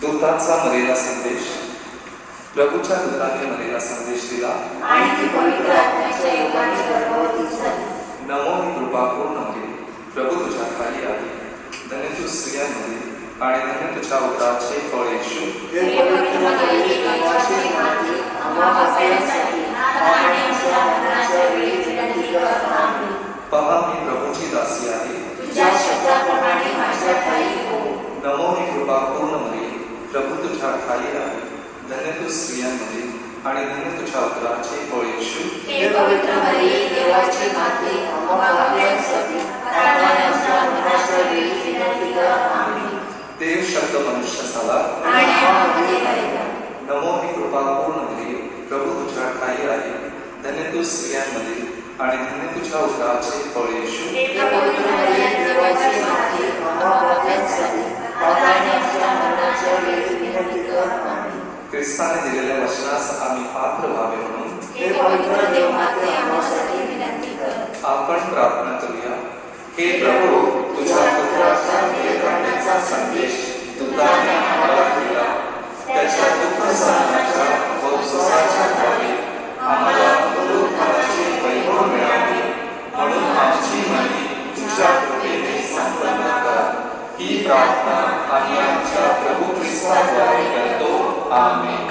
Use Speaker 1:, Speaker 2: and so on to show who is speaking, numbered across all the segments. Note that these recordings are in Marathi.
Speaker 1: दूताचा मरेला संदेश. प्रभूच्या दूताने मरेला संदेश दिला
Speaker 2: आणि ती पवित्र आत्म्याच्या योगाने गर्भवती झाली.
Speaker 1: नमो ही कृपा पूर्ण मरी, प्रभू तुझ्या खाली आहे. धन्य तू स्त्रियांमध्ये आणि धन्य तुझ्या उदराचे फळ येशू.
Speaker 2: हे पवित्र मरियेने देवाची माते, आम्हा पापियांसाठी आता आणि आमच्या मरणाच्या वेळी विनंती कर. आमेन.
Speaker 1: पहा मी प्रभूची दासी आहे,
Speaker 2: तुझ्या शब्दाप्रमाणे माझ्या ठायी हो.
Speaker 1: नमो ही कृपा पूर्ण मरी, प्रभू तुझ्या खाली आहे. धन्य तू स्त्रियांमध्ये आणि धन्य तुझ्या उदराचे फळ येशू.
Speaker 2: हे पवित्र मरिये देवाची माते, आम्हा पापियांसाठी आता आणि आमच्या मरणाच्या वेळी विनंती कर. आमेन.
Speaker 1: देव शब्द मनुष्य झाला
Speaker 2: आणि आम्हामध्ये राहिला.
Speaker 1: नमो ही कृपा पूर्ण मरी, प्रभू तुझ्या ठाई आहे. धन्य तू स्त्रियांमध्ये आणि धन्य तुझ्या उदराचे फळ येशू.
Speaker 2: हे पवित्र मरिये देवाची माते, आम्हा पापियांसाठी आता आणि आमच्या मरणाच्या वेळी विनंती कर. आमेन.
Speaker 1: ख्रिस्ताने दिलेल्या वचनास आम्ही पात्र व्हावे म्हणून
Speaker 2: हे पवित्र देव माते, आम्हासाठी विनंती कर.
Speaker 1: आपण प्रार्थना करूया. हे प्रभू, तुझ्या पुत्राच्या विवेकाचा संदेश दूताने आम्हाला दिला. त्याच्या दुःख सहनाच्या व सुखाच्या द्वारे आम्हाला पुनरुत्थानाचे वैभव मिळावे, म्हणून आमची मने तुझ्या कृपेने संपन्न कर. ही प्रार्थना आम्ही आमच्या प्रभू ख्रिस्ताद्वारे करतो. आमेन.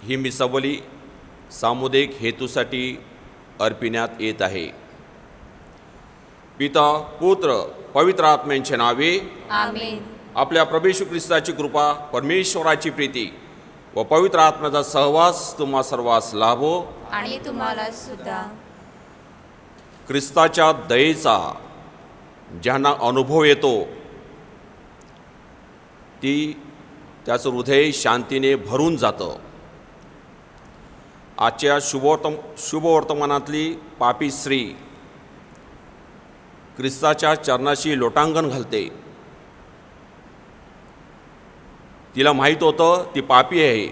Speaker 3: ही मिसावली सामुदायिक हेतूसाठी अर्पिण्यात येत आहे. पिता, पुत्र, पवित्र आत्म्यांच्या नावे
Speaker 4: आमेन.
Speaker 3: आपल्या प्रभू येशू ख्रिस्ताची कृपा, परमेश्वराची प्रीती व पवित्र आत्म्याचा सहवास तुम्हा सर्वांस लाभो.
Speaker 4: आणि तुम्हाला सुद्धा.
Speaker 3: ख्रिस्ताच्या दयेचा ज्यांना अनुभव येतो त्याचं हृदय शांतीने भरून जातं. आजच्या शुभवर्तमानातली पापी स्त्री ख्रिस्ताच्या चरणाशी लोटांगण घालते. तिला माहीत होतं ती पापी आहे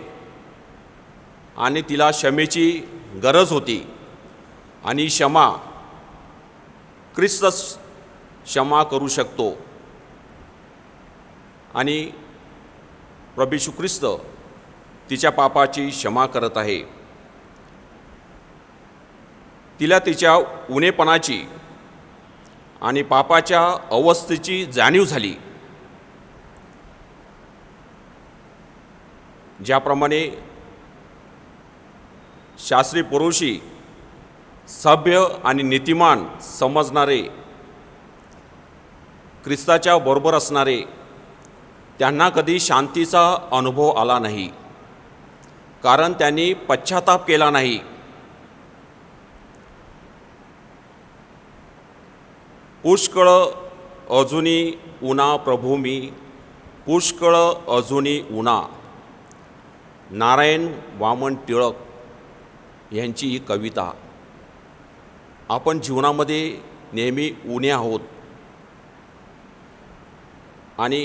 Speaker 3: आणि तिला क्षमेची गरज होती आणि क्षमा ख्रिस्त क्षमा करू शकतो आणि प्रभू येशू ख्रिस्त तिच्या पापाची क्षमा करत आहे. तिला तिच्या उणेपणाची आणि पापाच्या अवस्थेची जाणीव झाली. ज्याप्रमाणे शास्त्री पुरुषी सभ्य आणि नीतिमान समजणारे ख्रिस्ताच्या बरोबर असणारे त्यांना कधी शांतीचा अनुभव आला नाही, कारण त्यांनी पश्चाताप केला नाही. पुष्कळ अजूनी उना प्रभू मी, पुष्कळ अजूनी उना. नारायण वामन टिळक यांची ही कविता. आपण जीवनामध्ये नेहमी उणे आहोत आणि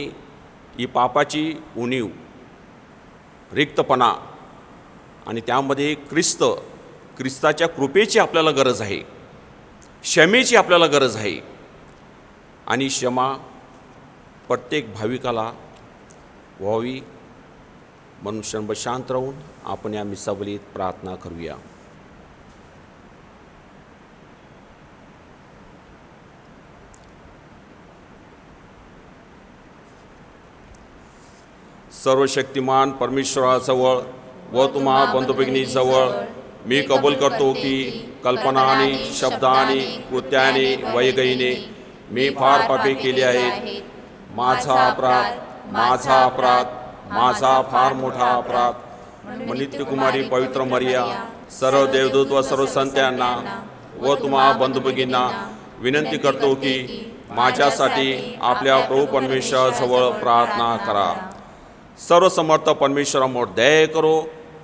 Speaker 3: ही पापाची उणीव, रिक्तपणा आणि त्यामध्ये ख्रिस्ताच्या कृपेची आपल्याला गरज आहे, क्षमेची आपल्याला गरज आहे. आणि क्षमा प्रत्येक भाविकाला व्हावी म्हणून क्षणभर शांत राहून आपण या मिसावलीत प्रार्थना करूया. सर्वशक्तिमान परमेश्वराजवळ व तुम्हा बंधुभगिनीजवळ मी कबूल करतो की कल्पनाने, शब्दाने, कृत्याने, वैगईने मी फार पापे केली आहेत. माझा अपराध, माझा फार मोठा अपराध. नित्यकुमारी पवित्र मरिया, सर्व देवदूत व सर्व संतांना व तुम्हा बंधुभगिनींना विनंती करतो की माझ्यासाठी आपल्या प्रभू परमेश्वराजवळ प्रार्थना करा. सर्वसमर्थ परमेश्वरामोर दया करो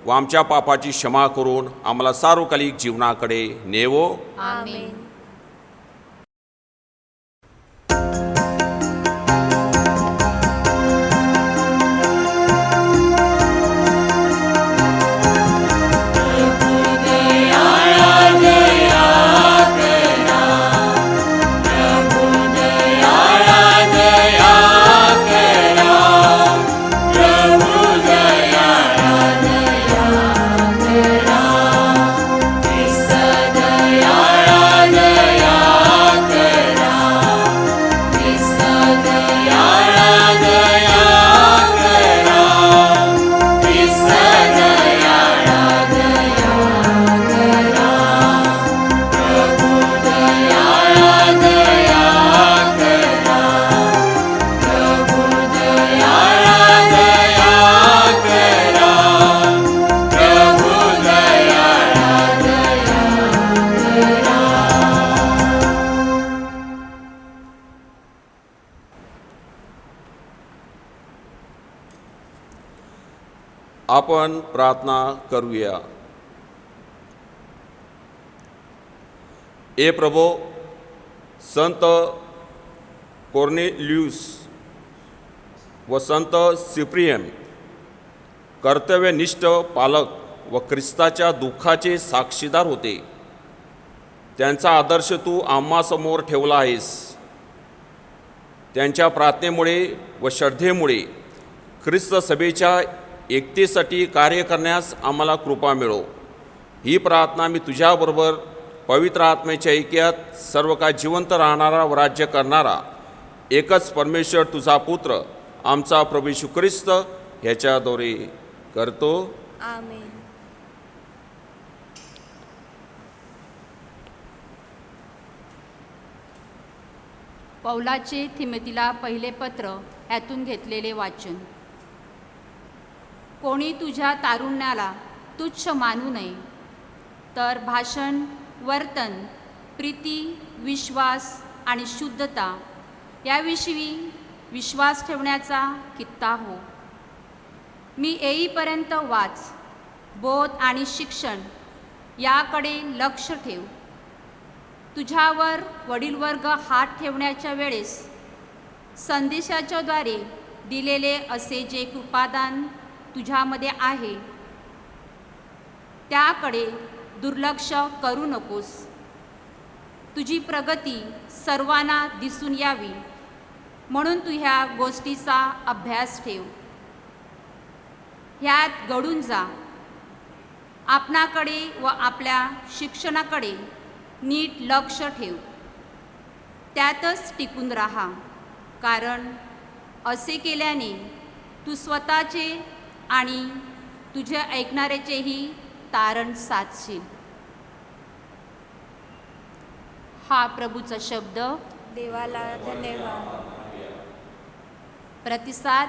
Speaker 3: व आमच्या पापाची क्षमा करून आम्हाला सार्वकालिक जीवनाकडे नेवो.
Speaker 4: आमेन.
Speaker 3: आपण प्रार्थना करूया. ए प्रभो, संत कोर्नेलियुस व संत सिप्रियन कर्तव्यनिष्ठ पालक व ख्रिस्ताच्या दुःखाचे साक्षीदार होते. त्यांचा आदर्श तू आम्हासमोर ठेवला आहेस. त्यांच्या प्रार्थनेमुळे व श्रद्धेमुळे ख्रिस्त सभेच्या एकतेसाठी कार्य करण्यास आम्हाला कृपा मिळो. ही प्रार्थना मी तुझ्याबरोबर पवित्र आत्म्याच्या ऐक्यात सर्व काळ जिवंत राहणारा व राज्य करणारा एकच परमेश्वर तुझा पुत्र आमचा प्रभू येशू ख्रिस्त ह्याच्याद्वारे करतो.
Speaker 4: आमेन.
Speaker 2: पौलाचे थिमोथीला पहिले पत्र यातून घेतलेले वाचन. कोणी तुझ्या तारुण्याला तुच्छ मानू नये, तर भाषण, वर्तन, प्रीती, विश्वास आणि शुद्धता याविषयी विश्वास ठेवण्याचा कित्ता हो. मी येईपर्यंत वाच, बोध आणि शिक्षण याकडे लक्ष ठेव. तुझ्यावर वडीलवर्ग हात ठेवण्याच्या वेळेस संदेशाच्याद्वारे दिलेले असे जे कृपादान तुझ्यामध्ये आहे त्याकडे दुर्लक्ष करू नकोस. तुझी प्रगती सर्वांना दिसून यावी म्हणून तू ह्या गोष्टीचा अभ्यास ठेव. ह्यात घडून जा. आपणाकडे व आपल्या शिक्षणाकडे नीट लक्ष ठेव. त्यातच टिकून राहा, कारण असे केल्याने तू स्वतःचे आणि तुझ्या ऐकणाऱ्याचेही तारण साधशील. हा प्रभूचा शब्द.
Speaker 4: देवाला धन्यवाद.
Speaker 2: प्रतिसाद.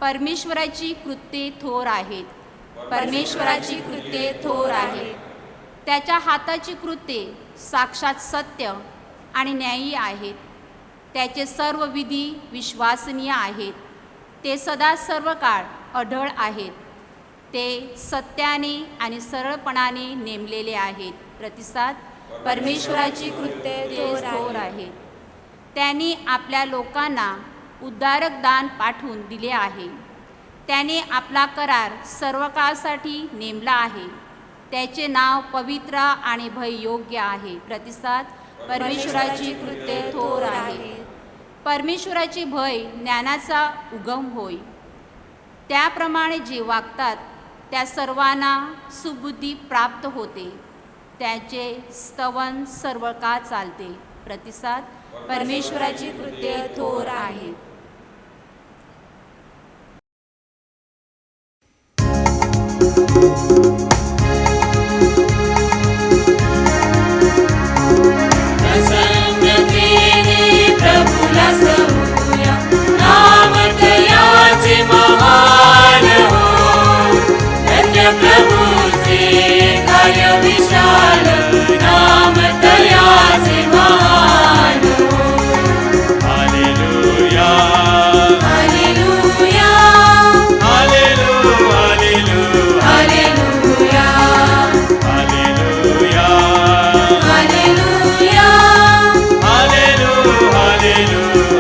Speaker 2: परमेश्वराची कृत्ये थोर आहेत.
Speaker 4: परमेश्वराची कृत्ये थोर आहेत.
Speaker 2: त्याच्या हाताची कृत्ये साक्षात सत्य आणि न्यायी आहेत. त्याचे सर्व विधी विश्वसनीय आहेत. ते सदा सर्व काळ अढळ आहेत. ते सत्याने आणि सरळपणाने नेमलेले आहेत. प्रतिसाद.
Speaker 4: परमेश्वराची कृत्ये थोर
Speaker 2: आहेत. त्यांनी आपल्या लोकांना उद्धारक दान पाठवून दिले आहे. त्याने आपला करार सर्व काळासाठी नेमला आहे. त्याचे नाव पवित्र आणि भययोग्य आहे. प्रतिसाद. परमेश्वराची कृत्ये थोर आहेत. परमेश्वराचे भय ज्ञानाचा उगम होय. त्याप्रमाणे जे वागतात त्या सर्वांना सुबुद्धी प्राप्त होते. त्याचे स्तवन सर्व काळ चालते. प्रतिसाद.
Speaker 4: परमेश्वराची कृत्ये थोर आहेत.
Speaker 5: प्रसन्नतेने प्रभूला स्तवूया, नाम तयाचे महान हो. धन्य प्रभूचे कार्य विशाल, नाम तयाचे महान हो.
Speaker 1: Hallelujah
Speaker 5: hallelujah
Speaker 1: hallelujah
Speaker 5: hallelujah
Speaker 1: hallelujah
Speaker 5: hallelujah
Speaker 1: hallelujah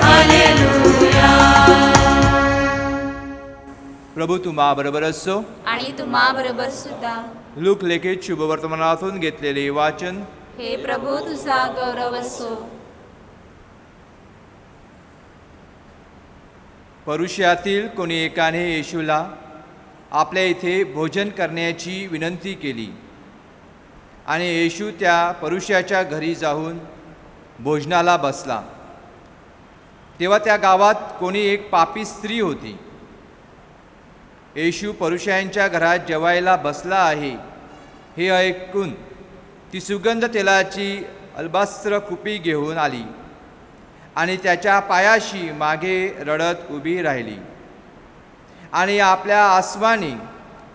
Speaker 5: hallelujah.
Speaker 6: प्रभू तुम्हा बरोबर असो.
Speaker 4: आणि तुम्हा बरोबर सुद्धा.
Speaker 6: लूक लेखित शुभवर्तमानातून घेतलेले वाचन.
Speaker 4: हे प्रभू तुझा गौरव असो.
Speaker 6: परुषयातील कोणी एकाने येशूला आपल्या इथे भोजन करण्याची विनंती केली आणि येशू त्या परुषयाच्या घरी जाऊन भोजनाला बसला. तेव्हा त्या गावात कोणी एक पापी स्त्री होती. येशू परुषयांच्या घरात जेवायला बसला आहे हे ऐकून ती सुगंध तेलाची अल्बास्त्र कुपी घेऊन आली आणि त्याच्या पायाशी मागे रडत उभी राहिली आणि आपल्या आसवाने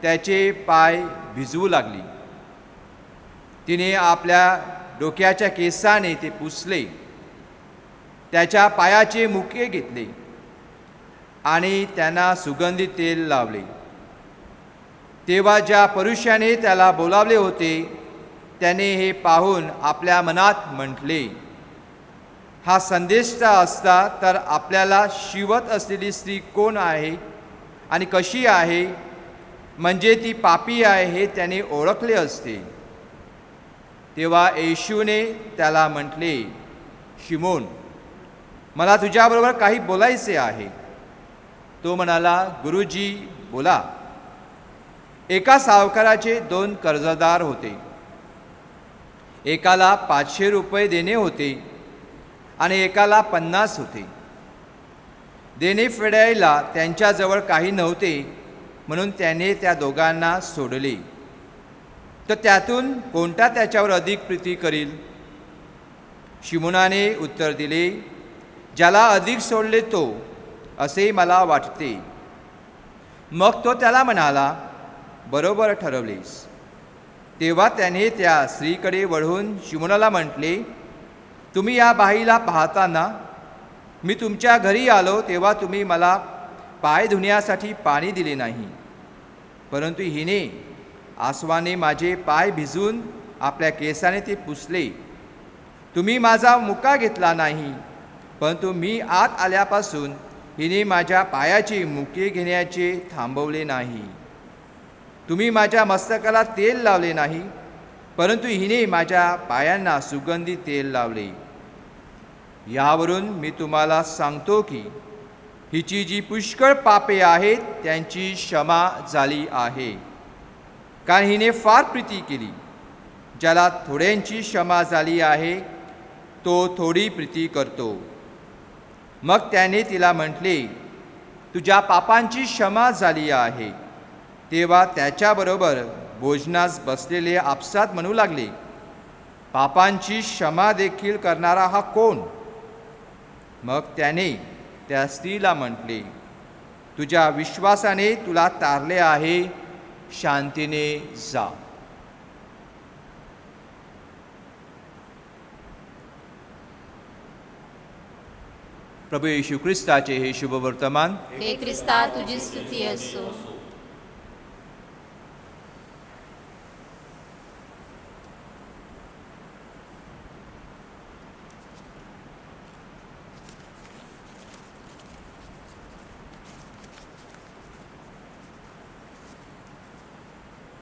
Speaker 6: त्याचे पाय भिजवू लागली. तिने आपल्या डोक्याच्या केसाने ते पुसले, त्याच्या पायाचे मुके घेतले आणि त्यांना सुगंधित तेल लावले. तेव्हा ज्या पुरुषाने त्याला बोलावले होते त्याने हे पाहून आपल्या मनात म्हटले, हा संदेष्टा असता तर आपल्याला शिवत असलेली स्त्री कोण आहे आणि कशी आहे, म्हणजे ती पापी आहे हे त्याने ओळखले असते. तेव्हा येशूने त्याला म्हटले, शिमोन, मला तुझ्याबरोबर काही बोलायचे आहे. तो म्हणाला, गुरुजी बोला. एका सावकाराचे 2 कर्जदार होते. एकाला 500 रुपये देणे होते आणि एकाला 50 होते. देणे फेडायला त्यांच्याजवळ काही नव्हते म्हणून त्याने त्या दोघांना सोडले. तर त्यातून कोणता त्याच्यावर अधिक प्रीती करील? शिमोनाने उत्तर दिले, ज्याला अधिक सोडले तो, असे मला वाटते. मग तो त्याला म्हणाला, बरोबर ठरवलेस. तेव्हा त्याने त्या स्त्रीकडे वळून शिमोनाला म्हटले, तुम्ही या बाईला पाहताना मी तुमच्या घरी आलो तेव्हा तुम्ही मला पाय धुण्यासाठी पाणी दिले नाही, परंतु हिने आसवाने माझे पाय भिजवून आपल्या केसाने ते पुसले. तुम्ही माझा मुका घेतला नाही, परंतु मी आत आल्यापासून हिने माझ्या पायाचे मुके घेण्याचे थांबवले नाही. तुम्ही माझ्या मस्तकाला तेल लावले नाही, परंतु हिने माझ्या पायांना सुगंधी तेल लावले. यावरून मी तुम्हाला सांगतो की हिची जी पुष्कळ पापे आहेत त्यांची क्षमा झाली आहे, कारण हिने फार प्रीती केली. ज्याला थोड्यांची क्षमा झाली आहे तो थोडी प्रीती करतो. मग त्याने तिला म्हटले, तुझ्या पापांची क्षमा झाली आहे. तेव्हा त्याच्याबरोबर भोजनास बसलेले आपसात म्हणू लागले, पापांची क्षमा देखील करणारा हा कोण? मग त्याने त्या स्त्रीला म्हटले, तुझ्या विश्वासाने तुला तारले आहे, शांतीने जा. प्रभू येशू ख्रिस्ताचे हे शुभवर्तमान.
Speaker 4: हे ख्रिस्ता तुझी स्तुती असो.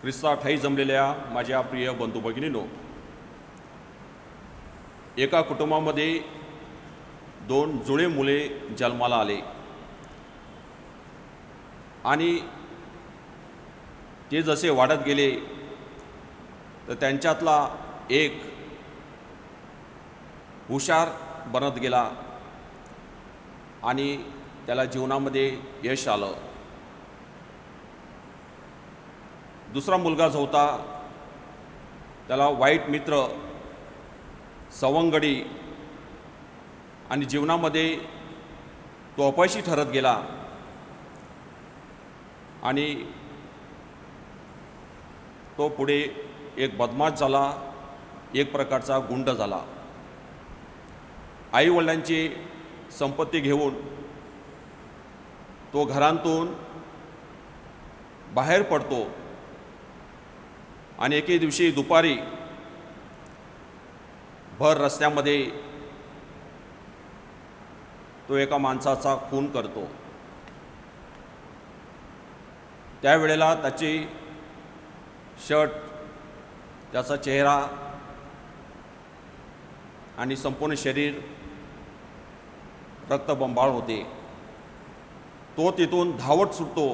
Speaker 3: ख्रिस्ता ठाई जमलेल्या माझ्या प्रिय बंधू भगिनींनो, एका कुटुंबामध्ये 2 जुळे मुले जन्माला आले आणि ते जसे वाढत गेले तर त्यांच्यातला एक हुशार बनत गेला आणि त्याला जीवनामध्ये यश आलं. दुसरा मुलगा जो होता त्याला वाईट मित्र, सवंगडी आणि जीवनामध्ये तो अपयशी ठरत गेला आणि तो पुढे एक बदमाश झाला, एक प्रकारचा गुंड झाला. आईवडिलांची संपत्ती घेऊन तो घरातून बाहेर पडतो आणि एके दिवशी दुपारी भर रस्त्यामध्ये तो एका माणसाचा खून करतो. त्यावेळेला त्याची शर्ट, त्याचा चेहरा आणि संपूर्ण शरीर रक्तबंबाळ होते. तो तिथून धावत सुटतो.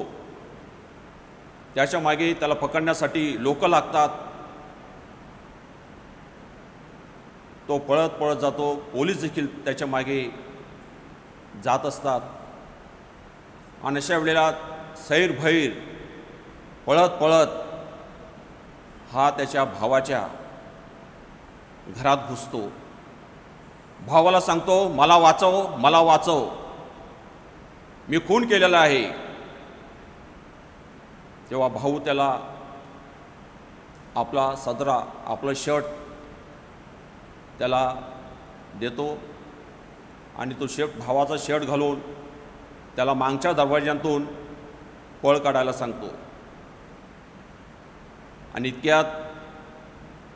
Speaker 3: त्याच्या मागे त्याला पकडण्यासाठी लोक लागतात. तो पळत पळत जातो. पोलीस देखील त्याच्या मागे जात असतात आणि अशा वेळेला सैरभैर पळत पळत हा त्याच्या भावाच्या घरात घुसतो. भावाला सांगतो, मला वाचव, मला वाचव, मी खून केलेला आहे. तेव्हा भाऊ त्याला आपला सदरा, आपलं शर्ट त्याला देतो आणि तो भावाचा शर्ट घालून त्याला मागच्या दरवाज्यातून पळ काढायला सांगतो. आणि इतक्यात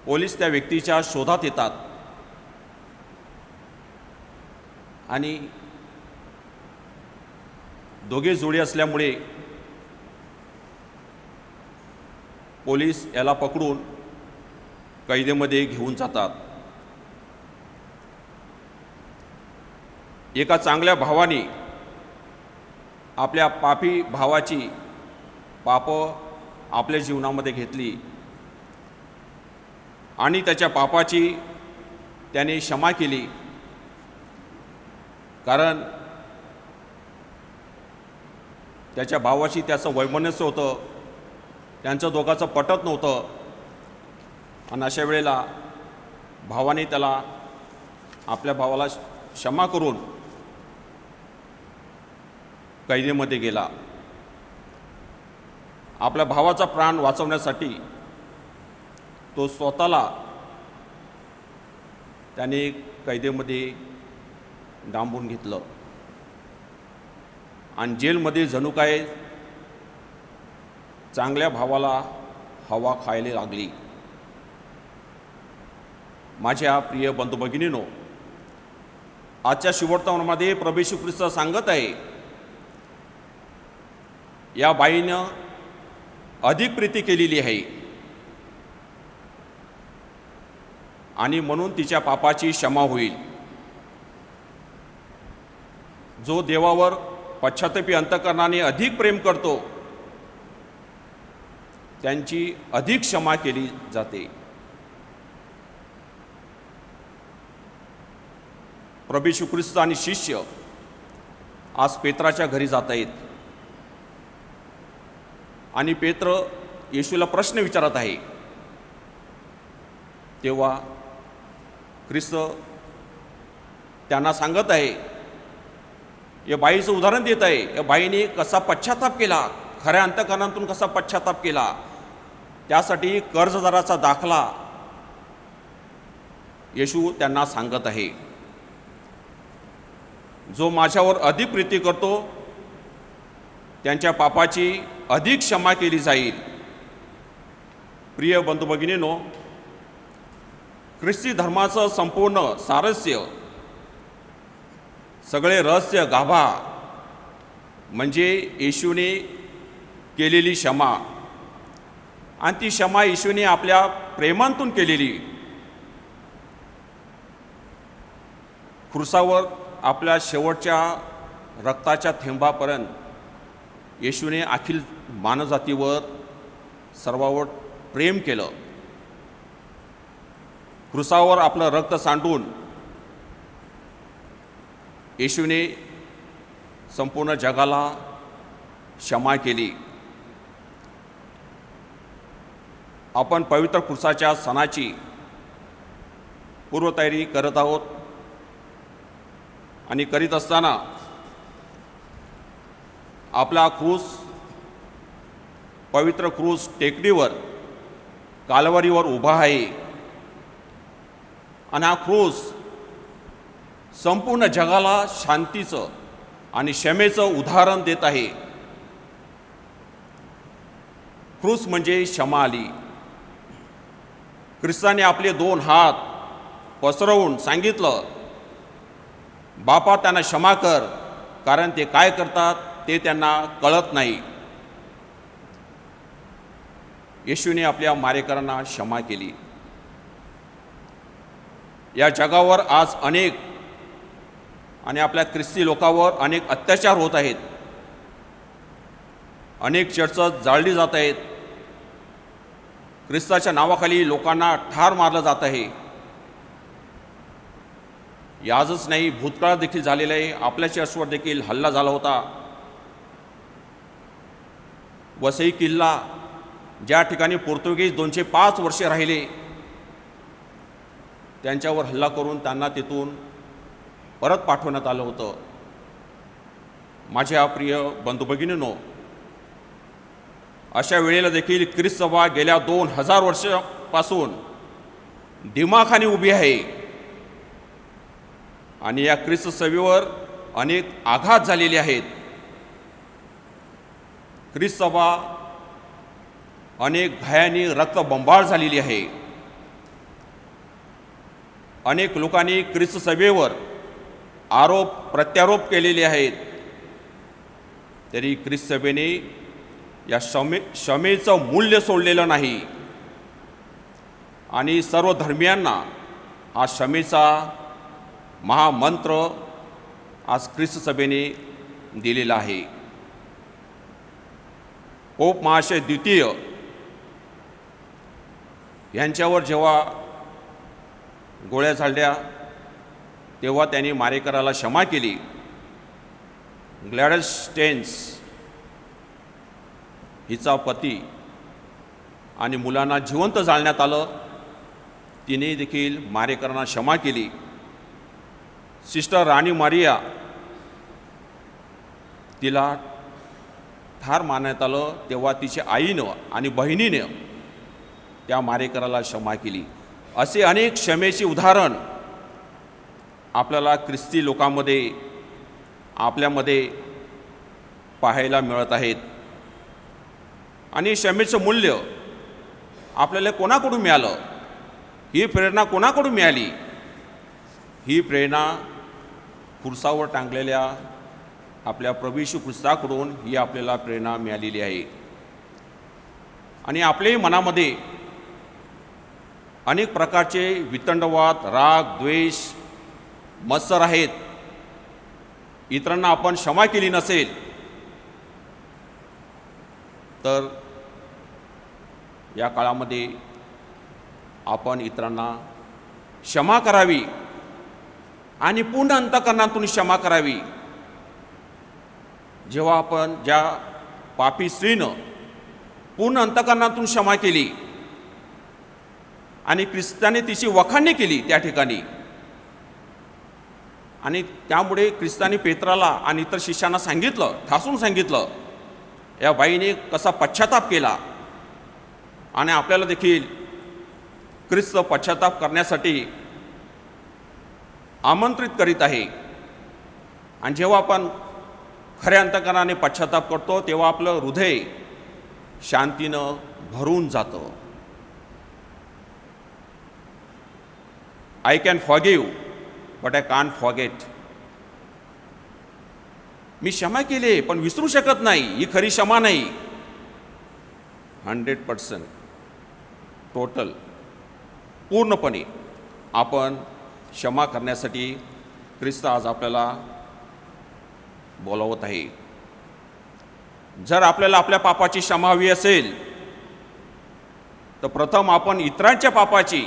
Speaker 3: पोलीस त्या व्यक्तीच्या शोधात येतात आणि दोघे जोडी असल्यामुळे पोलीस याला पकडून कैदेमध्ये घेऊन जातात. एका चांगल्या भावाने आपल्या पापी भावाची पापं आपल्या जीवनामध्ये घेतली आणि त्याच्या पापाची त्याने क्षमा केली. कारण त्याच्या भावाशी त्याचं वैमनस्य होतं, त्यांचं दोघांचं पटत नव्हतं आणि अशा वेळेला भावाने त्याला, आपल्या भावाला क्षमा करून कैदेमध्ये गेला. आपल्या भावाचा प्राण वाचवण्यासाठी तो स्वतःला त्याने कैदेमध्ये डांबून घेतलं आणि जेलमध्ये जणू काय चांगल्या भावाला हवा खायला लागली. माझ्या प्रिय बंधू भगिनींनो, आजच्या शिववर्तमानामध्ये प्रभू येशू ख्रिस्त सांगत आहे, या बाईनं अधिक प्रीती केलेली आहे आणि म्हणून तिच्या पापाची क्षमा होईल. जो देवावर पश्चात्तापी अंतःकरणाने अधिक प्रेम करतो त्यांची अधिक क्षमा केली जाते. प्रभू येशू ख्रिस्त आणि शिष्य आज पेत्राच्या घरी जात आहेत आणि पेत्र येशूला प्रश्न विचारत आहे. तेव्हा ख्रिस्त त्यांना सांगत आहे, या बाईचं उदाहरण देत आहे, या बाईने कसा पश्चाताप केला, खऱ्या अंतःकरणातून कसा पश्चाताप केला. त्यासाठी कर्जदाराचा दाखला येशू त्यांना सांगत आहे. जो माझ्यावर अधिक प्रीती करतो त्यांच्या पापाची अधिक क्षमा केली जाईल. प्रिय बंधू भगिनींनो, ख्रिस्ती धर्माचं संपूर्ण सारस्य, सगळे रहस्य गाभा म्हणजे येशूने केलेली क्षमा. आणि ती क्षमा येशूने आपल्या प्रेमातून केलेली. क्रूसावर आपल्या शेवटच्या रक्ताच्या थेंबापर्यंत येशूने अखिल मानवजातीवर सर्वांवर प्रेम केलं. क्रूसावर आपलं रक्त सांडून येशूने संपूर्ण जगाला क्षमा केली. आपण पवित्र क्रूसाच्या सणाची पूर्वतयारी करत आहोत आणि करीत असताना आपला क्रूस, पवित्र क्रूस टेकडीवर कालवारीवर उभा आहे आणि हा क्रूस संपूर्ण जगाला शांतीचं आणि क्षमेचं उदाहरण देत आहे. क्रूस म्हणजे क्षमा आली. ख्रिस्ताने आपले 2 हात पसरवून सांगितलं, बापा त्यांना क्षमा कर, कारण ते काय करतात ते त्यांना कळत नाही. येशूने आपल्या मारेकरांना क्षमा केली. या जगावर आज अनेक आणि आपल्या ख्रिस्ती लोकांवर अनेक अत्याचार होत आहेत. अनेक चर्च जाळली जात आहेत. ख्रिस्ताच्या नावाखाली लोकांना ठार मारलं जात आहे. याजच नाही, भूतकाळात देखील झालेलं आहे. आपल्या चर्चवर देखील हल्ला झाला होता. वसई किल्ला, ज्या ठिकाणी पोर्तुगीज 205 वर्षे राहिले, त्यांच्यावर हल्ला करून त्यांना तिथून परत पाठवण्यात आलं होतं. माझ्या प्रिय बंधू भगिनींनो, अशा वेळेला देखील ख्रिस्त सभा गेल्या 2000 वर्षापासून दिमाखाने उभी आहे आणि या ख्रिस्त सभेवर अनेक आघात झालेले आहेत. ख्रिस्त सभा अनेक भयानी रक्तबंबाळ झालेली आहे. अनेक लोकांनी ख्रिस्त सभेवर आरोप प्रत्यारोप केलेले आहेत. तरी ख्रिस्त सभेने या क्षमेचं मूल्य सोडलेलं नाही आणि सर्व धर्मियांना हा क्षमेचा महामंत्र आज ख्रिस्त सभेने दिलेला आहे. पोप महाशय द्वितीय यांच्यावर जेव्हा गोळ्या झाडल्या तेव्हा त्यांनी मारेकराला क्षमा केली. ग्लॅडस स्टेन्स हिचा पती आणि मुलांना जिवंत जाळण्यात आलं. तिने देखील मारेकरांना क्षमा केली. सिस्टर राणी मारिया, तिला ठार मारण्यात आलं तेव्हा तिच्या आईनं आणि बहिणीनं त्या मारेकराला क्षमा केली. असे अनेक क्षमेचे उदाहरण आपल्याला ख्रिस्ती लोकांमध्ये, आपल्यामध्ये पाहायला मिळत आहेत. आणि क्षमेचं मूल्य आपल्याला कोणाकडून मिळालं? ही प्रेरणा कोणाकडून मिळाली? ही प्रेरणा क्रूसावर टांगलेल्या आपल्या प्रभू येशू ख्रिस्ताकडून ही आपल्याला प्रेरणा मिळालेली आहे. आणि आपल्याही मनामध्ये अनेक प्रकारचे वितंडवाद, राग, द्वेष, मत्सर आहेत. इतरांना आपण क्षमा केली नसेल तर या काळामध्ये आपण इतरांना क्षमा करावी आणि पूर्ण अंतःकरणातून क्षमा करावी. जेव्हा आपण ज्या पापी स्त्रीनं पूर्ण अंतःकरणातून क्षमा केली आणि ख्रिस्ताने तिची वखाणणी केली त्या ठिकाणी, आणि त्यामुळे ख्रिस्ताने पेत्राला आणि इतर शिष्यांना सांगितलं, ठासून सांगितलं, या बाईने कसा पश्चाताप केला. आणि आपल्याला देखील ख्रिस्त पश्चाताप करण्यासाठी आमंत्रित करीत आहे. आणि जेव्हा आपण खऱ्या अंतःकरणाने पश्चाताप करतो तेव्हा आपलं हृदय शांतीनं भरून जातं. I can forgive but I can't forget. मी क्षमा केले पण विसरू शकत नाही. ही खरी क्षमा नाही. 100% टोटल पूर्णपणे आपण क्षमा करण्यासाठी ख्रिस्त आज आपल्याला बोलावत आहे. जर आपल्याला आपल्या पापाची क्षमा हवी असेल तर प्रथम आपण इतरांच्या पापाची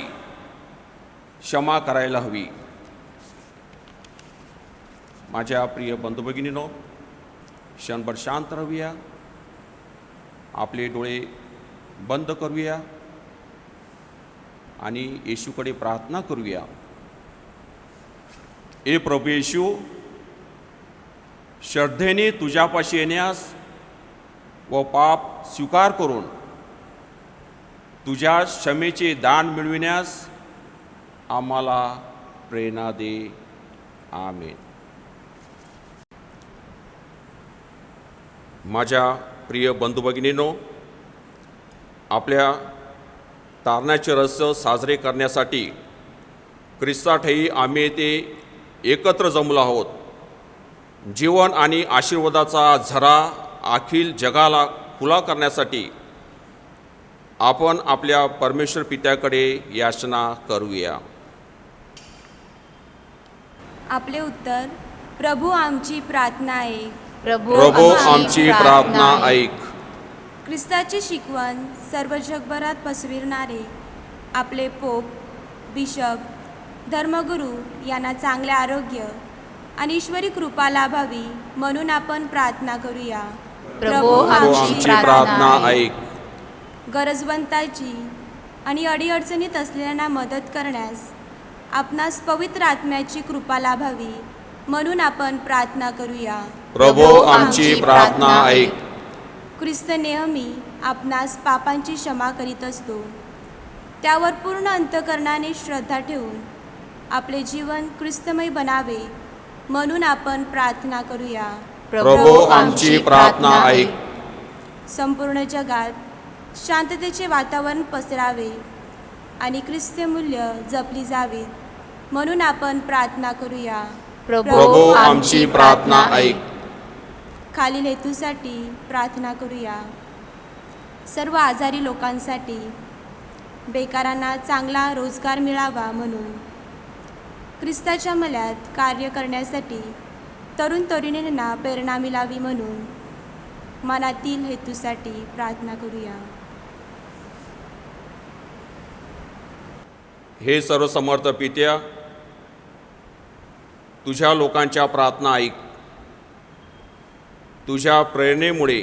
Speaker 3: क्षमा करायला हवी. माझ्या प्रिय बंधू भगिनींनो, क्षणभर शांत राहूया, आपले डोळे बंद करूया आणि येशूकडे प्रार्थना करूया. ए प्रभू येशू, श्रद्धेने तुझ्यापाशी येण्यास व पाप स्वीकार करून तुझ्या क्षमेचे दान मिळविण्यास आम्हाला प्रेरणा दे. आमेन. माझ्या प्रिय बंधू भगिनींनो, आपल्या तारण्याचे रहस्य साजरे करण्यासाठी ख्रिस्ताठायी आम्ही येथे एकत्र जमलो आहोत. जीवन आणि आशीर्वादाचा झरा अखिल जगाला खुला करण्यासाठी आपण आपल्या परमेश्वर पित्याकडे याचना करूया.
Speaker 4: आपले उत्तर: प्रभू आमची प्रार्थना आहे.
Speaker 3: प्रभू आमची प्रार्थना ऐक.
Speaker 4: ख्रिस्ताची शिकवण सर्व जगभरात पसरविणारे आपले पोप, बिशप, धर्मगुरू यांना चांगले आरोग्य आणि ईश्वरी कृपा लाभावी म्हणून आपण प्रार्थना करूया.
Speaker 2: प्रभू
Speaker 3: आमची प्रार्थना ऐक.
Speaker 4: गरजवंताची आणि अडीअडचणीत असलेल्यांना मदत करण्यास आपणास पवित्र आत्म्याची कृपा लाभावी म्हणून आपण प्रार्थना करूया.
Speaker 3: प्रभू आमची प्रार्थना ऐक.
Speaker 4: ख्रिस्त नेहमी आपणास पापांची क्षमा करीत असतो. त्यावर पूर्ण अंतःकरणाने श्रद्धा ठेवून आपले जीवन ख्रिस्तमय बनावे म्हणून आपण प्रार्थना करूया.
Speaker 3: प्रभू आमची प्रार्थना ऐक.
Speaker 4: संपूर्ण जगात शांततेचे वातावरण पसरावे आणि ख्रिस्ती मूल्य जपली जावीत म्हणून आपण प्रार्थना करूया.
Speaker 3: प्रभू आमची प्रार्थना ऐक.
Speaker 4: खालील हेतूसाठी प्रार्थना करूया. सर्व आजारी लोकांसाठी, बेकारांना चांगला रोजगार मिळावा म्हणून, ख्रिस्ताच्या मल्यात कार्य करण्यासाठी तरुण तरुणींना प्रेरणा मिळावी म्हणून मनातील हेतूसाठी प्रार्थना करूया.
Speaker 3: हे सर्व समर्थ पित्या, तुझ्या लोकांच्या प्रार्थना ऐक. तुझ्या प्रेरणेमुळे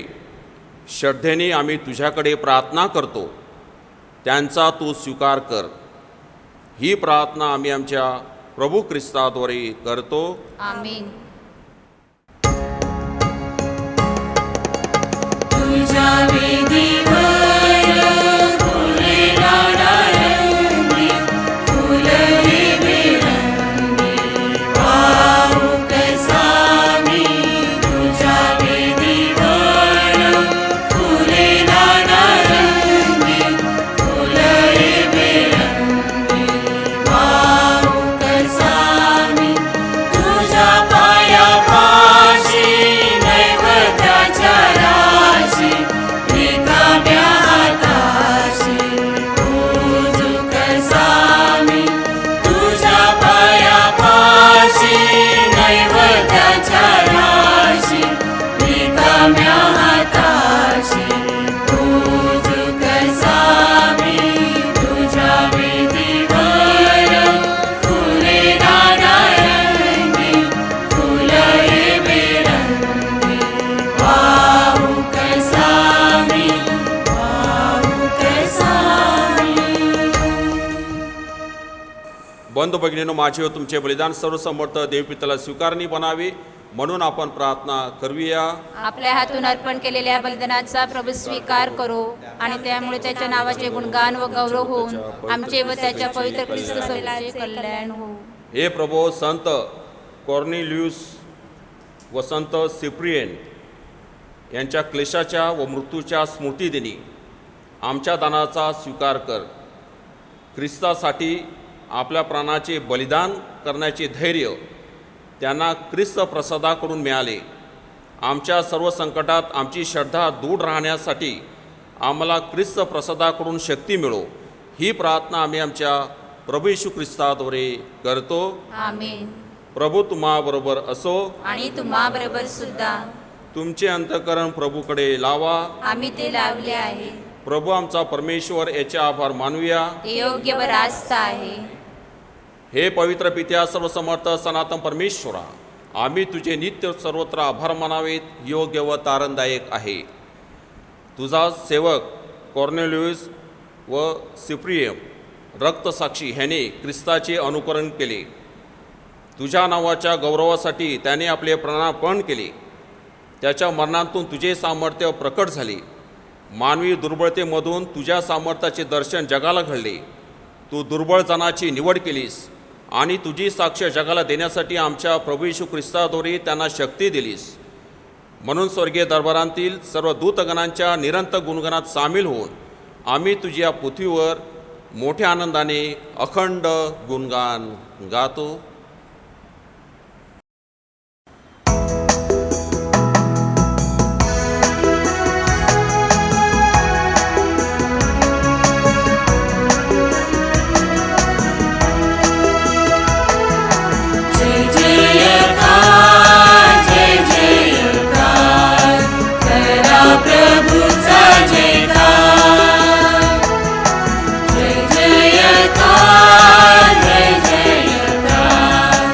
Speaker 3: श्रद्धेने आम्ही तुझ्याकडे प्रार्थना करतो, त्यांचा तू स्वीकार कर. ही प्रार्थना आम्ही आमच्या प्रभू ख्रिस्ताद्वारे करतो.
Speaker 2: आमीन.
Speaker 5: तुझ्या वेदीवर फुले नारंगी, फुलही बेरंगी, पाहू कसा मी तुझ्या वेदीवर फुले नारंगी, फुलही बेरंगी, पाहू कसा मी तुझ्या पायापाशी नैवेद्याच्या राशी, रिकाम्या हाताशी पूजू कसा मी तुझ्या पायापाशी नैवेद्याच्या राशी, रिकाम्या हाताशी पूजू कसा मी तुझ्या वेदीवर फुले नारंगी, फुलही बेरंगी, पाहू कसा मी, पाहू कसा मी.
Speaker 3: बंधू भगिनींनो, माझे व तुमचे बलिदान सर्व समर्थ देवपिताला स्वीकारणी बनावे म्हणून आपण प्रार्थना करूया.
Speaker 2: आपल्या हातून अर्पण केलेल्या बलिदानाचा प्रभू स्वीकार करो आणि त्यामुळे त्याच्या नावाचे गुणगान व गौरव होऊन आमचे व त्याच्या पवित्र ख्रिस्त सभेचे कल्याण हो.
Speaker 3: हे प्रभो, संत कॉर्नेलियुस व संत सिप्रियन यांच्या क्लेशाच्या व मृत्यूच्या स्मृतिदिनी आमच्या दानाचा स्वीकार कर. ख्रिस्तासाठी आपल्या प्राणाचे बलिदान करण्याचे धैर्य त्यांना ख्रिस्त प्रसादाकडून मिळाले. आमच्या सर्व संकटात आमची श्रद्धा दृढ राहण्यासाठी आम्हाला ख्रिस्त प्रसादाकडून शक्ती मिळो. ही प्रार्थना आम्ही आमच्या प्रभू येशू ख्रिस्ताद्वारे करतो.
Speaker 2: आमेन.
Speaker 3: प्रभू तुम्हाबरोबर असो.
Speaker 2: आणि तुम्हाबरोबर सुद्धा.
Speaker 3: तुमचे अंतःकरण प्रभूकडे लावा.
Speaker 2: आम्ही ते लावले आहे.
Speaker 3: प्रभू आमचा परमेश्वर याचे आभार मानूया.
Speaker 2: ते योग्य व रास्त आहे.
Speaker 3: हे पवित्र पित्या सर्वसमर्थ सनातन परमेश्वरा, आम्ही तुझे नित्य सर्वत्र आभार मानावेत योग्य व तारणदायक आहे. तुझा सेवक कॉर्नेलियस व सिप्रियम रक्तसाक्षी ह्याने ख्रिस्ताचे अनुकरण केले. तुझ्या नावाच्या गौरवासाठी त्याने आपले प्राणार्पण केले. त्याच्या मरणातून तुझे सामर्थ्य प्रकट झाले. मानवी दुर्बळतेमधून तुझ्या सामर्थ्याचे दर्शन जगाला घडले. तू दुर्बळ जनाची निवड केलीस आणि तुझी साक्ष जगाला देण्यासाठी आमच्या प्रभू येशू ख्रिस्ताद्वारे त्यांना शक्ती दिलीस. म्हणून स्वर्गीय दरबारांतील सर्व दूतगणांच्या निरंतर गुणगणात सामील होऊन आम्ही तुझ्या पृथ्वीवर मोठ्या आनंदाने अखंड गुणगान गातो.
Speaker 5: जय जयकार जय जयकार करा प्रभूचा जयकार. जय जयकार जय जयकार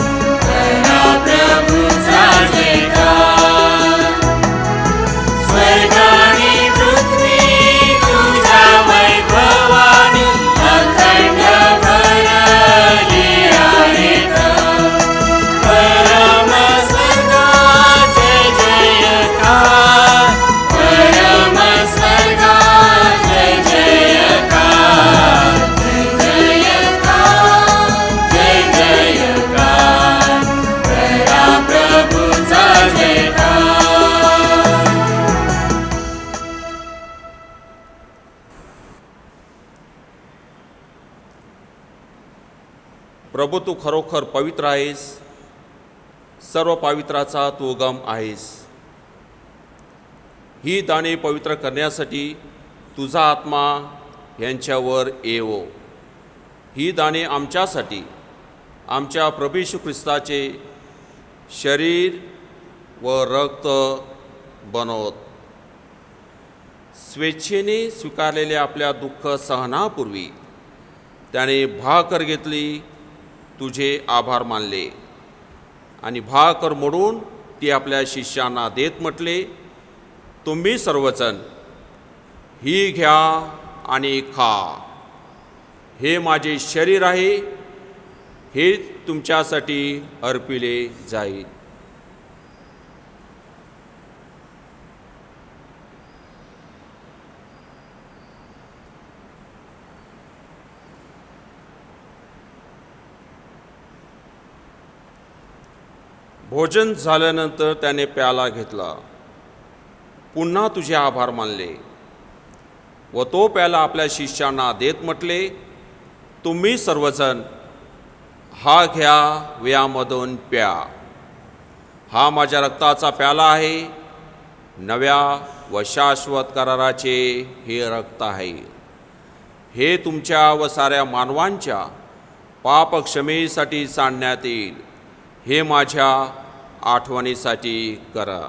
Speaker 5: करा प्रभूचा जयकार. स्वर्ग आणि पृथ्वी तुझ्या वैभवाने अखंड भरली आहेत. परम स्वर्गात जय जयकार. परम स्वर्गात जय जयकार. जय जयकार जय जयकार करा प्रभूचा जयकार.
Speaker 3: प्रभू तू खरोखर पवित्र आहेस. सर्व पवित्राचा तू उगम आहेस. ही दाणे पवित्र करण्यासाठी तुझा आत्मा यांच्यावर येवो. ही दाणे आमच्यासाठी आमच्या प्रभू येशू ख्रिस्ताचे शरीर व रक्त बनवत. स्वेच्छेने स्वीकारलेल्या आपल्या दुःख सहनापूर्वी त्याने भाकर घेतली, तुझे आभार मानले आणि भाकर मोडून ती आपल्या शिष्यांना देत म्हटले, तुम्ही सर्वजण ही घ्या आणि खा. हे माझे शरीर आहे, हे तुमच्यासाठी अर्पिले जाईल. भोजन झाल्यानंतर त्याने प्याला घेतला, पुन्हा तुझे आभार मानले व तो प्याला आपल्या शिष्यांना देत म्हटले, तुम्ही सर्वजण हा घ्या व यामधून प्या. हा माझ्या रक्ताचा प्याला आहे, नव्या व शाश्वत कराराचे हे रक्त आहे. हे तुमच्या व साऱ्या मानवांच्या पापक्षमेसाठी सांडण्यात येईल. हे माझ्या आठवणीसाठी करा.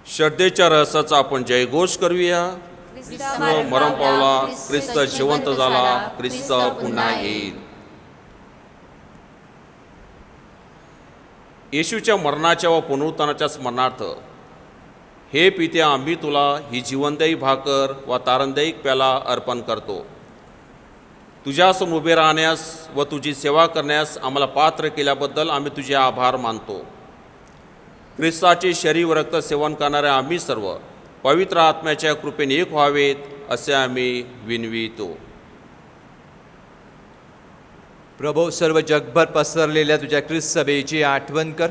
Speaker 3: श्रद्धेच्या रसाचा आपण जयघोष करूया. ख्रिस्त मरण पावला, ख्रिस्त जिवंत झाला, ख्रिस्त पुन्हा येईल. येशूच्या मरणाच्या व पुनरुत्थानाच्या स्मरणार्थ हे पित्या, आम्ही तुला ही जीवनदायी भाकर व तारणदायी प्याला अर्पण करतो. तुझ्यासमोर उभे राहण्यास व तुझी सेवा करण्यास आम्हाला पात्र केल्याबद्दल आम्ही तुझे आभार मानतो. ख्रिस्ताचे शरीर व रक्त सेवन करणाऱ्या आम्ही सर्व पवित्र आत्म्याच्या कृपेने एक व्हावेत असे आम्ही विनवितो.
Speaker 6: प्रभो, सर्व जगभर पसरलेल्या तुझ्या ख्रिस्त सभेची आठवण कर.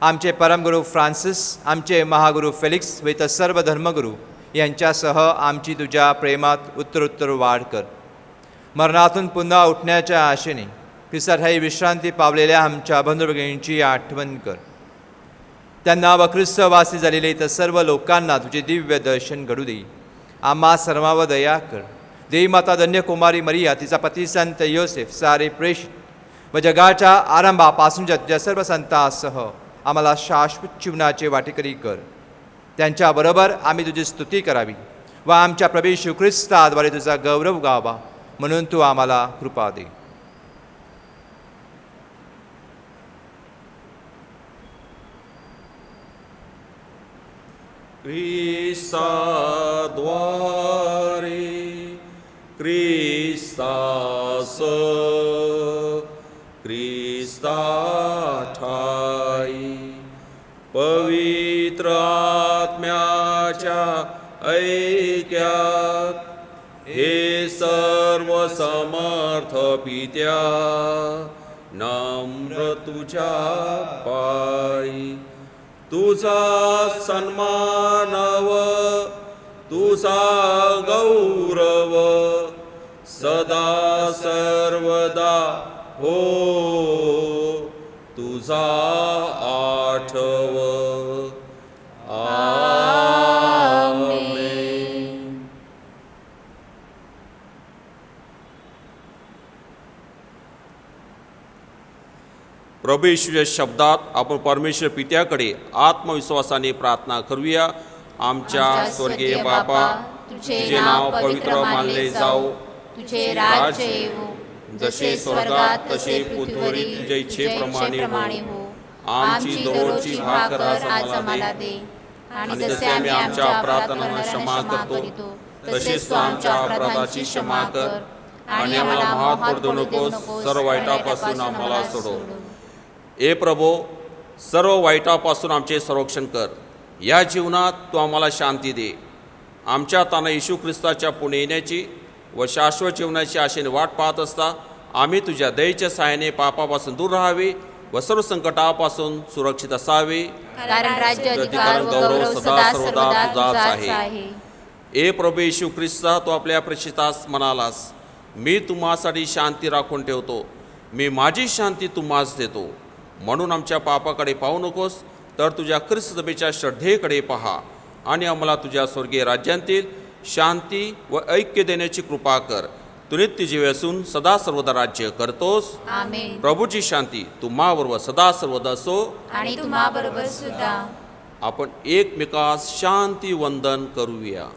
Speaker 6: आमचे परमगुरू फ्रान्सिस, आमचे महागुरू फेलिक्स व इतर सर्व धर्मगुरू यांच्यासह आमची तुझ्या प्रेमात उत्तरोत्तर वाढ कर. मरणातून पुन्हा उठण्याच्या आशेने ख्रिस्ताठाई विश्रांती पावलेल्या आमच्या बंधू भगिनींची आठवण कर. त्यांना व ख्रिस्त वासी झालेले इतर सर्व लोकांना तुझे दिव्य दर्शन घडू दे. आम्हा सर्वांवर दया कर. देवी माता धन्यकुमारी मरिया, तिचा पती संत योसेफ, सारे प्रेषित व जगाच्या आरंभापासूनच्या तुझ्या सर्व संतांसह आम्हाला शाश्वत जीवनाचे वाटेकरी कर. त्यांच्याबरोबर आम्ही तुझी स्तुती करावी व आमच्या प्रभू येशू ख्रिस्ताद्वारे तुझा गौरव गावा, म्हणून तू आम्हाला कृपा दे.
Speaker 3: ख्रिस्ताद्वारे ख्रिस्तास ख्रिस्ताठाई पवित्र आत्म्याच्या ऐक्यात हे सर्व समर्थ पित्या नम्र तुझ्या पायी तुझा सन्मानव तुझा गौरव सदा सर्वदा हो तुझा आठव. आमेन. प्रभू येशूच्या शब्दात आपण परमेश्वर पित्याकडे आत्मविश्वासाने प्रार्थना करूया. आमच्या स्वर्गीय बापा, तुझे नाव पवित्र मानले जाओ,
Speaker 2: तुझे राज्य येवो, जसे स्वर्गात तसे पृथ्वीवरही तुझ्या इच्छेप्रमाणे हो. आमची दररोजची भाकर आज आम्हाला दे, आणि जसे आम्ही आमच्या अपराधांना क्षमा करतो तसेच तू आमच्या अपराधाची क्षमा कर, आणि आम्हाला मोहात पडू नकोस, सर्व वाईटापासून आम्हाला सोडव.
Speaker 3: ए प्रभो, सर्व वाईटापासून आमचे संरक्षण कर. या जीवनात तू आम्हाला शांती दे. आमच्या ताना येशू ख्रिस्ताच्या पुढे येण्याची व शाश्वत जीवनाची आशेने वाट पाहत असता आम्ही तुझ्या दयेच्या सहाय्याने पापापासून दूर राहावे व सर्व संकटापासून सुरक्षित असावे.
Speaker 2: कारण राज्य, अधिकार व गौरव सदा सर्वदा तुझाच आहे.
Speaker 3: ए प्रभू येशू ख्रिस्ता, तू आपल्या प्रेषितास म्हणालास, मी तुम्हासाठी शांती राखून ठेवतो, मी माझी शांती तुम्हास देतो. म्हणून आमच्या पापाकडे पाहू नकोस, तर तुझ्या ख्रिस्त सभेच्या श्रद्धेकडे पहा आणि आम्हाला तुझ्या स्वर्गीय राज्यांतील शांती व ऐक्य देण्याची कृपा कर. तू नित्य जीव असून सदा सर्वदा राज्य करतोस.
Speaker 2: आमेन.
Speaker 3: प्रभूची शांती तुम्हाबरोबर सदा सर्वदा असो,
Speaker 2: आणि तुम्हाबरोबर सुद्धा.
Speaker 3: आपण एकमेकास शांती वंदन करूया.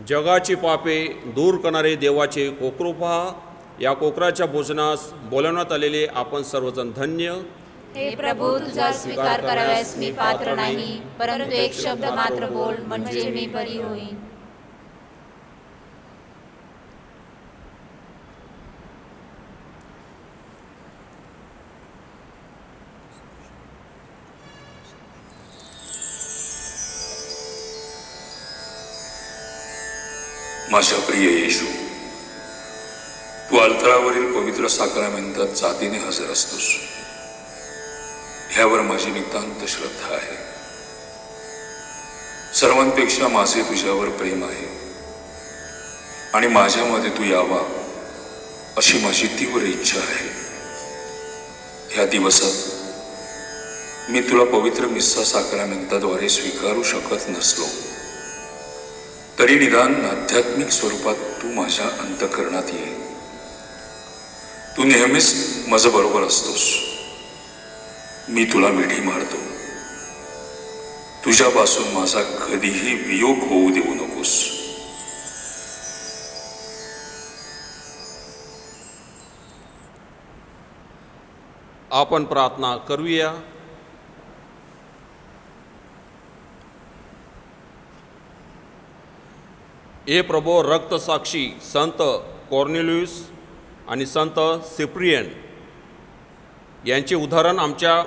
Speaker 3: जगाची पापे दूर करणारे देवाचे कोकरू पहा. या कोकराच्या भोजनास बोलवण्यात आलेले आपण सर्वजण धन्य.
Speaker 2: हे प्रभू, तुझा स्वीकार कराव्यास मी पात्र नाही, परंतु एक शब्द मात्र बोल, म्हणजे मी बरी होईन.
Speaker 7: माझ्या प्रिय येशू, तू अल्तरावरील पवित्र साक्रामेंतात जातीने हजर असतोस, ह्यावर माझी नितांत श्रद्धा आहे. सर्वांपेक्षा माझे तुझ्यावर प्रेम आहे आणि माझ्यामध्ये तू यावा अशी माझी तीव्र इच्छा आहे. ह्या दिवसात मी तुला पवित्र मिस्सा साक्रामेंताद्वारे स्वीकारू शकत नसलो, तरी निदान आध्यात्मिक स्वरूपात तू माझ्या अंतःकरणात ये. तू नेहमीच माझं बरोबर असतोस. मी तुला मिठी मारतो. तुझ्यापासून माझा कधीही वियोग होऊ देऊ नकोस.
Speaker 3: आपण प्रार्थना करूया. ए प्रभो, रक्तसाक्षी संत कॉर्नेलियुस आणि संत सिप्रियन यांचे उदाहरण आमच्या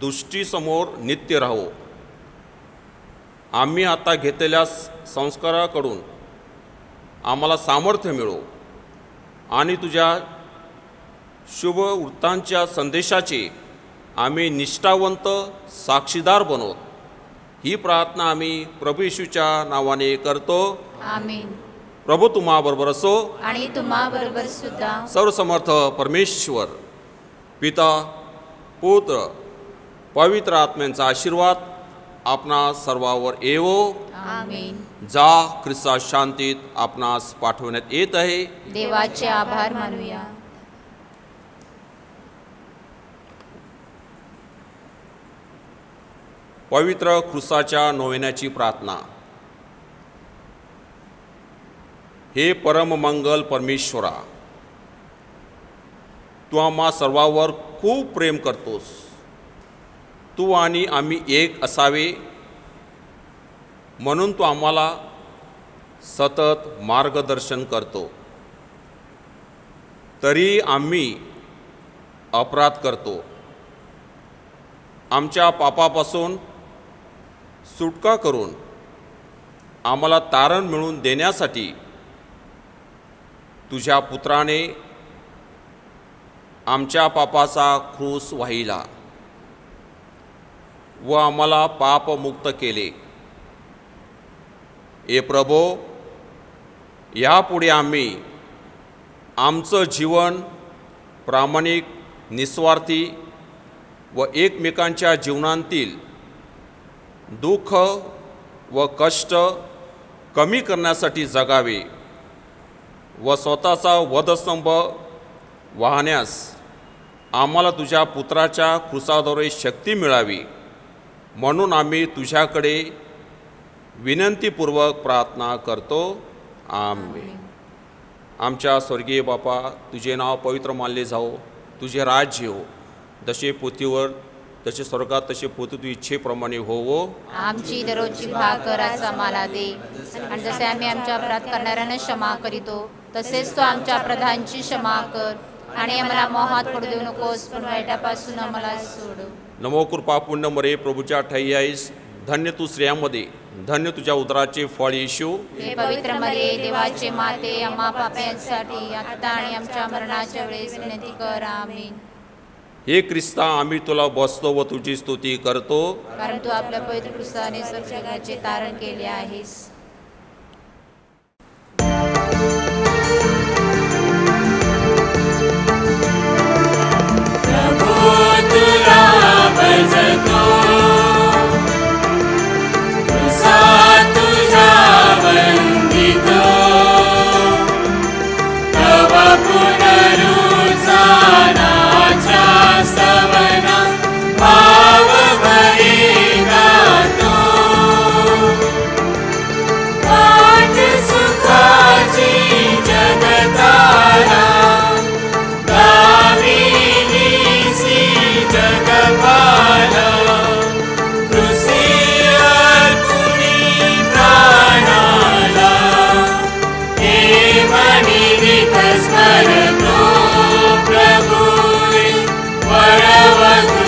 Speaker 3: दृष्टीसमोर नित्य राहो. आम्ही आता घेतलेल्या संस्काराकडून आम्हाला सामर्थ्य मिळो आणि तुझ्या शुभ वृत्तांच्या संदेशाचे आम्ही निष्ठावंत साक्षीदार बनवत. ही प्रार्थना आम्ही प्रभू येशूच्या नावाने करतो.
Speaker 2: आमीन.
Speaker 3: प्रभू तुम्हा बरोबर असो.
Speaker 2: आणि तुम्हा बरोबर सुद्धा.
Speaker 3: सर्वसमर्थ परमेश्वर पिता, पुत्र, पवित्र आत्म्यांचा आशीर्वाद आपणा सर्वावर येवो.
Speaker 2: आमीन.
Speaker 3: जा, ख्रिस्ता शांतीत आपणास पाठवण्यात येत आहे.
Speaker 2: देवाचे आभार मानूया.
Speaker 3: पवित्र ख्रिस्ताच्या नोवेनाची प्रार्थना. हे परममंगल परमेश्वरा, तू आम्हा सर्वांवर खूप प्रेम करतोस. तू आणि आम्ही एक असावे म्हणून तू आम्हाला सतत मार्गदर्शन करतो. तरी आम्ही अपराध करतो. आमच्या पापापासून सुटका करून आम्हाला तारण मिळवून देण्यासाठी तुझ्या पुत्राने आमच्या पापाचा क्रूस वाहिला व आम्हाला पापमुक्त केले. ए प्रभो, यापुढे आम्ही आमचं जीवन प्रामाणिक, निस्वार्थी व एकमेकांच्या जीवनातील दुःख व कष्ट कमी करण्यासाठी जगावे व स्वतःचा वधस्तंभ वाहण्यास आम्हाला तुझ्या पुत्राच्या क्रूसाद्वारे शक्ती मिळावी म्हणून आम्ही तुझ्याकडे विनंतीपूर्वक प्रार्थना करतो. आमेन. आमच्या स्वर्गीय बापा, तुझे नाव पवित्र मानले जाओ. तुझे राज्य हो. जसे पृथ्वीवर तसे स्वर्गात तसे पृथ्वी तू इच्छेप्रमाणे होवो.
Speaker 2: आमची दररोजची भाकर आज आम्हाला दे, आणि जसे आम्ही आमच्या अपराध करणाऱ्यांना क्षमा करीतो तसेच तो आमच्या अपराधांची क्षमा कर, आणि आम्हाला मोहात पडू देऊ नकोस, पण वाईटापासून आम्हाला सोड.
Speaker 3: नमो कृपा पुण्य मरे, प्रभूच्या ठाई आहेस. धन्य तू स्त्रियांमध्ये, धन्य तुझ्या उदराचे फळ येशू.
Speaker 2: हे पवित्र मरे, देवाचे माते, आम्हा पाप्यांसाठी आता आणि आमच्या मरणाच्या वेळेस विनंती कर. आमीन.
Speaker 3: हे ख्रिस्ता, आम्ही तुला बसतो व तुझी स्तुती करतो,
Speaker 2: कारण तू आपल्या पवित्र क्रूसाने सर्व जगाचे तारण केले आहेस.
Speaker 5: तुला भजतो, क्रूसा तुझा वंदितो, तव पुनरुत्थानाच्या सवना भाव भरी गातो. वाट सुखाची जगताला जगपाला, कृषीवर कुणी प्राणाला, हे मनिवित स्मरतो प्रभुरी वळवतो.